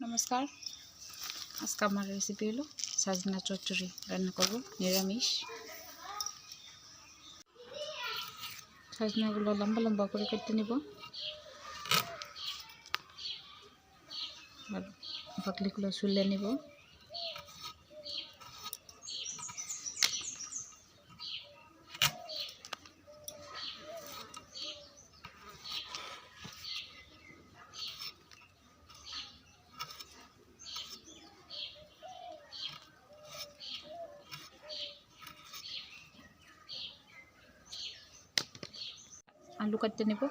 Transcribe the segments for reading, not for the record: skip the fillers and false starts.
নমস্কার। আজকে আমার রেসিপি হলো সাজনা চচ্চড়ি রান্না করব নিরামিষ। সাজনাগুলো লম্বা লম্বা করে কেটে নিব আর বাকলিগুলো ছুলে নিব। আলু কাটতে নেব।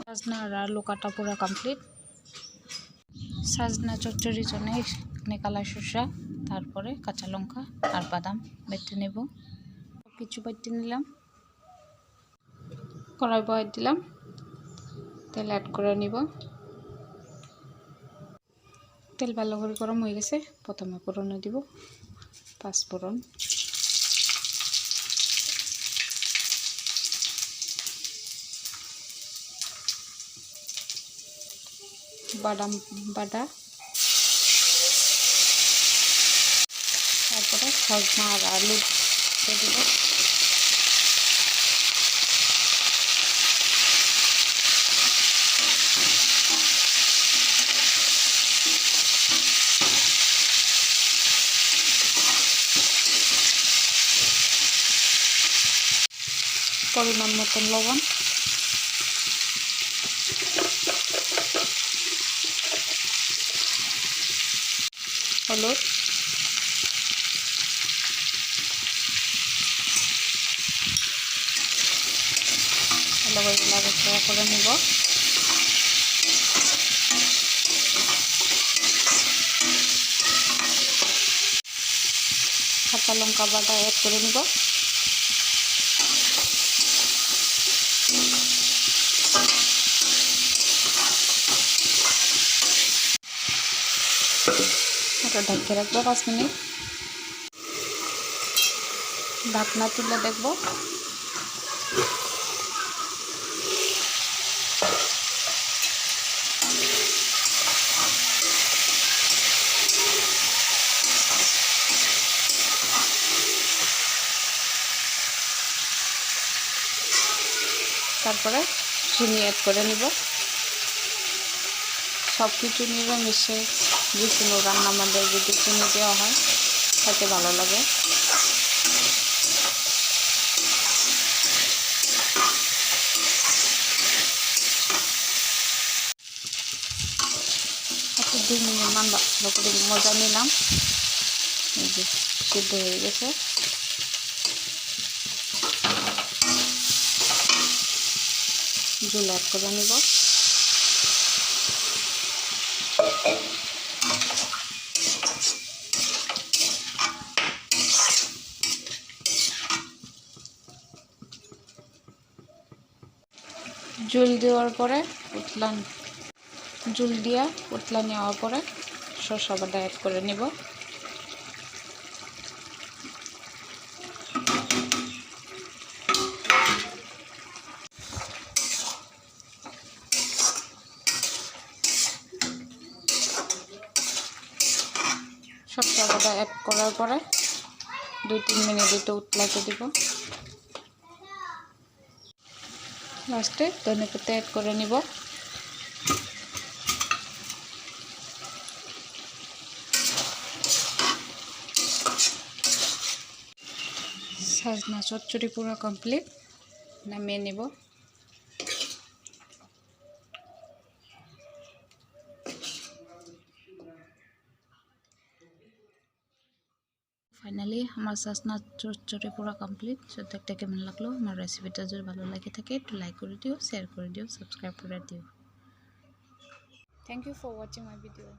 সাজনা আর আলু কাটা পুরো কমপ্লিট। সাজনা চচ্চড়ির জন্য এখানে কালা সরষা, তারপরে কাঁচা লঙ্কা আর বাদাম বেটে নেব। কিছু বেটে নিলাম। কড়াই বসাই দিলাম, তেল অ্যাড করে নিব। তেল ভালো করে গরম হয়ে গেছে, প্রথমে ফোড়নে দিব পাঁচফোড়ন, বাদাম বাটা, তারপরে সজনা আর আলু দিয়ে দিব। পরিমাণ মতন লবণ, হলুদ, ভালো করে নাড়াচাড়া করে নিব। কাঁচা লঙ্কা বাটা অ্যাড করে নিব। এটা ঢেকে রাখবো 5 মিনিট। ঢাকনা তুলে দেখব। তারপরে চিনি অ্যাড করে নিব। সব কিছু নিরামিষে যে কোনো রান্নার মধ্যে যদি চিনি দেওয়া হয় খেতে ভালো লাগে। একটু 2 মিনিট ভালো করে মজা নিলাম। এই যে সিদ্ধ হয়ে গেছে। ঝোল অ্যাড করে নিব। ঝোল দেওয়ার পরে ঝোল দিয়া উতলা নেওয়ার পরে সরষা বাটা অ্যাড করে নিব। সরষা বাটা অ্যাড করার পরে 2-3 মিনিট একটু উতলাতে দিব। লাস্টে ধনেপাতা অ্যাড করে নিব। সাজনা চচ্চড়ি পুরো কমপ্লিট, নামিয়ে নেব। ফাইনালি আমার সাজনা চচ্চড়ি পুরো কমপ্লিট। সো দেখতে কেমন লাগলো, আমার রেসিপিটা যদি ভালো লাগে থাকে একটু লাইক করে দিও, শেয়ার করে দিও, সাবস্ক্রাইব করে দিও। Thank you for watching my video.